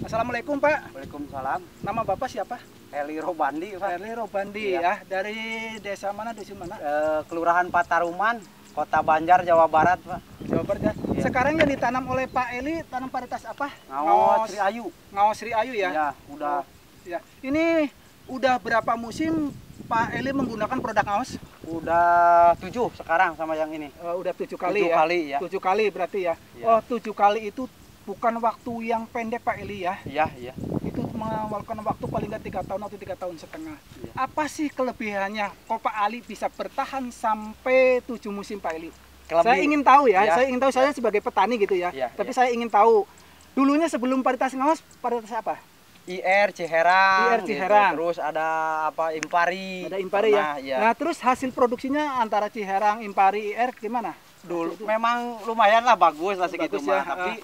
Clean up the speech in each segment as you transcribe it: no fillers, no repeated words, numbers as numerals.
Assalamualaikum Pak. Waalaikumsalam. Nama Bapak siapa? Heli Robandi, Pak. Heli Robandi ya. Dari desa mana, dusun mana? Kelurahan Pataruman, Kota Banjar, Jawa Barat, Pak. Jawa Barat ya. Iya. Sekarang yang ditanam oleh Pak Eli tanam varietas apa? Ngawos Sri Ayu. Ngawos Sri Ayu ya. Ya, udah. Ya. Ini udah berapa musim Pak Eli menggunakan produk Ngawos? Udah 7 sekarang sama yang ini. Udah 7 kali 7 ya. kali ya. 7 kali berarti ya. Ya. Oh, 7 kali itu bukan waktu yang pendek Pak Eli ya. Iya, iya. Itu memakan waktu paling nggak 3 tahun atau 3 tahun setengah. Ya. Apa sih kelebihannya kok Pak Ali bisa bertahan sampai 7 musim Pak Eli? Kelebih- Saya ingin tahu ya, Ya. saya ingin tahu, saya sebagai petani gitu ya. Ya, Tapi ya. saya ingin tahu dulunya sebelum varietas Ngawos, varietas apa? IR Ciherang. IR Ciherang. Gitu. Terus ada apa Impari. Ada Impari Pernah, ya. Nah, terus hasil produksinya antara Ciherang, Impari, IR gimana? Dulu memang lumayan lah, bagus lah segitu Bagus mah. ya, Tapi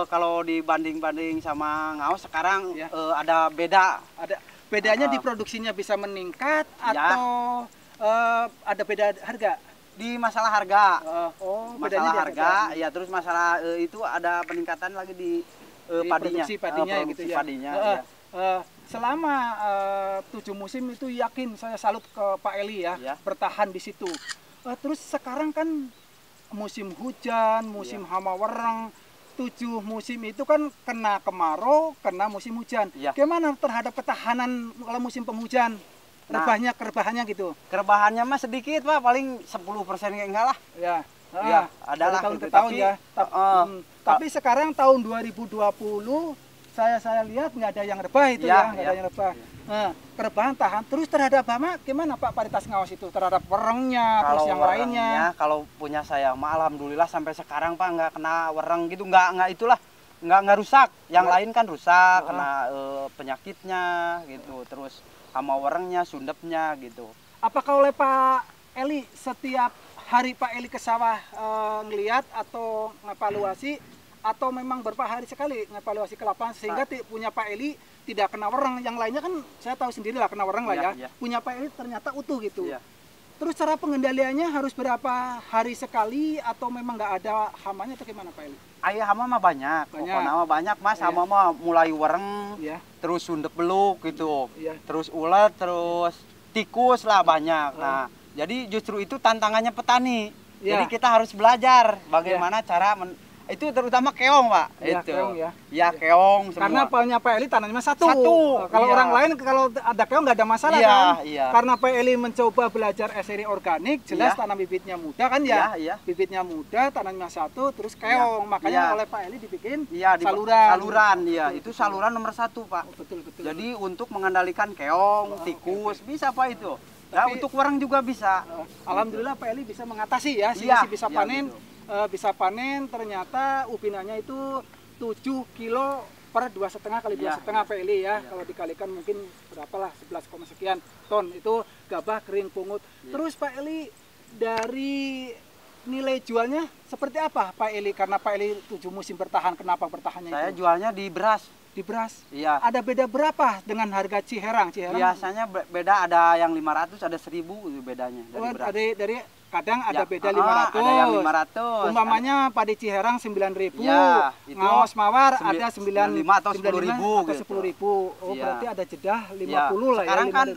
kalau dibanding sama Ngawos sekarang Ya. ada beda. Ada bedanya di produksinya bisa meningkat Ya. atau ada beda harga? Di masalah harga. Bedanya Masalah di harga, ya terus masalah itu ada peningkatan lagi di Di padinya. produksi padinya ya gitu Produksi ya. padinya, ya. Selama 7 musim itu yakin saya salut ke Pak Eli ya, Ya. bertahan di situ. Terus sekarang kan musim hujan, musim hama wereng, 7 musim itu kan kena kemarau, kena musim hujan. Ya. Gimana terhadap ketahanan kalau musim penghujan? Rebahannya gitu. Kerebahannya mah sedikit, Pak, paling 10% kayak enggak lah. Ya. Ya, adalah dari tahun gitu. ke tahun Tapi, ya. Tapi sekarang tahun 2020 saya lihat nggak ada yang rebah itu ya, nggak ada yang rebah. Nah, kerebahan tahan. Terus terhadap hama gimana Pak varietas Ngawos itu? Terhadap werengnya, terus yang lainnya? Kalau punya saya mah alhamdulillah sampai sekarang Pak nggak kena wereng gitu, nggak itulah. Nggak rusak. Yang lain kan rusak, kena penyakitnya gitu. Terus hama werengnya, sundepnya gitu. Apakah oleh Pak Eli setiap hari Pak Eli ke sawah ngelihat atau ngevaluasi, atau memang beberapa hari sekali ngevaluasi ke lapangan sehingga punya Pak Eli tidak kena wereng? Yang lainnya kan saya tahu sendiri lah kena wereng lah ya. Punya Pak Eli ternyata utuh gitu. Terus cara pengendaliannya harus berapa hari sekali atau memang nggak ada hamanya atau gimana Pak Eli? Ayah hama mah banyak. Pokoknya mah banyak, Mas. Hama mah mulai wereng, terus sundep beluk gitu. Terus ulet, terus tikus lah banyak. Nah, jadi justru itu tantangannya petani. Jadi kita harus belajar bagaimana cara itu terutama keong, Pak. Ya, itu. keong ya. Ya, keong semua. Karena punya Pak Eli tanamnya satu. Kalau Iya. orang lain kalau ada keong nggak ada masalah Iya, kan? iya. Karena Pak Eli mencoba belajar seri organik, jelas tanam bibitnya muda kan ya? Iya. Bibitnya muda, tanamnya satu, terus keong. Makanya oleh Pak Eli dibikin saluran. saluran. Iya, itu saluran nomor 1, Pak. Betul. Jadi untuk mengendalikan keong, tikus, bisa Pak itu. Nah, untuk wereng juga bisa. Alhamdulillah Pak Eli bisa mengatasi ya, bisa panen. Bisa panen, ternyata ubinannya itu 7 kilo per 2,5 kali 2,5 Pak Eli ya. Kalau dikalikan mungkin berapalah 11, sekian ton itu gabah kering pungut. Terus Pak Eli dari nilai jualnya seperti apa Pak Eli? Karena Pak Eli 7 musim bertahan, kenapa bertahannya Saya itu? jualnya di beras. Di beras? Iya. Ada beda berapa dengan harga Ciherang? Biasanya beda, ada yang 500, ada 1000 bedanya dari beras. Dari kadang ada beda 500. Ada yang 500. Umpamanya padi Ciherang 9.000. Ya, Ngawos Mawar ada 95 atau 10.000 atau 10.000. Oh, berarti ada jeda 50 lah ya. Sekarang kan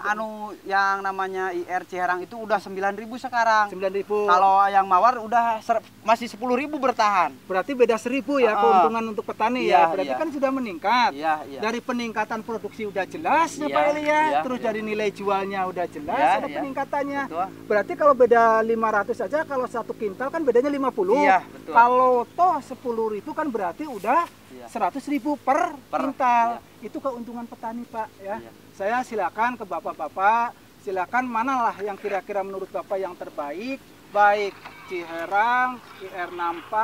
yang namanya IR Ciherang itu udah 9.000 sekarang. 9.000. Kalau yang Mawar udah masih 10.000 bertahan. Berarti beda 1.000 ya keuntungan untuk petani ya. Berarti kan sudah meningkat. Dari peningkatan produksi udah jelas ya Pak Eli ya. Terus dari nilai jualnya udah jelas ada peningkatannya. Berarti kalau beda 500 saja, kalau 1 kintal kan bedanya 50. Iya, betul. Kalau toh 10.000 kan berarti udah 100.000 per kintal. Itu keuntungan petani Pak ya. Saya silakan ke bapak-bapak, silakan manalah yang kira-kira menurut Bapak yang terbaik, baik Ciherang, IR64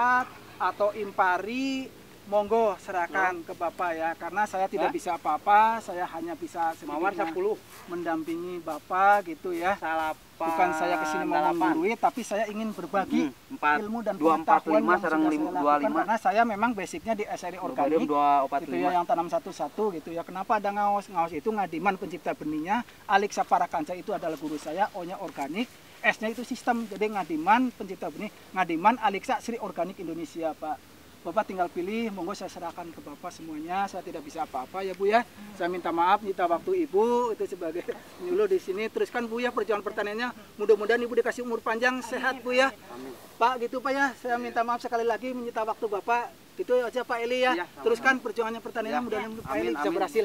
atau Impari, monggo serahkan ke Bapak ya, karena saya tidak bisa apa-apa, saya hanya bisa Mawar 10 mendampingi Bapak gitu ya. Bukan saya kesini mau menggurui, tapi saya ingin berbagi ilmu dan pengetahuan yang sudah saya lakukan, karena saya memang basicnya di SRI Organik gitu ya, yang tanam satu-satu gitu ya. Kenapa ada Ngawos? Ngawos itu Ngadiman pencipta benihnya, Aliksa Parakanca itu adalah guru saya, O-nya organik, S-nya itu sistem, jadi Ngadiman pencipta benih, Ngadiman Aliksa Sri Organik Indonesia Pak. Bapak tinggal pilih, monggo saya serahkan ke Bapak semuanya. Saya tidak bisa apa-apa ya Bu ya. Saya minta maaf, minta waktu Ibu itu sebagai penyuluh di sini. Teruskan Bu ya perjuangan pertaniannya. Mudah-mudahan Ibu dikasih umur panjang, sehat Bu ya. Amin. Pak gitu Pak ya. Saya minta maaf sekali lagi menyita waktu Bapak. Itu aja Pak Eli ya. Teruskan perjuangannya pertaniannya, mudah-mudahan Pak Eli bisa berhasil.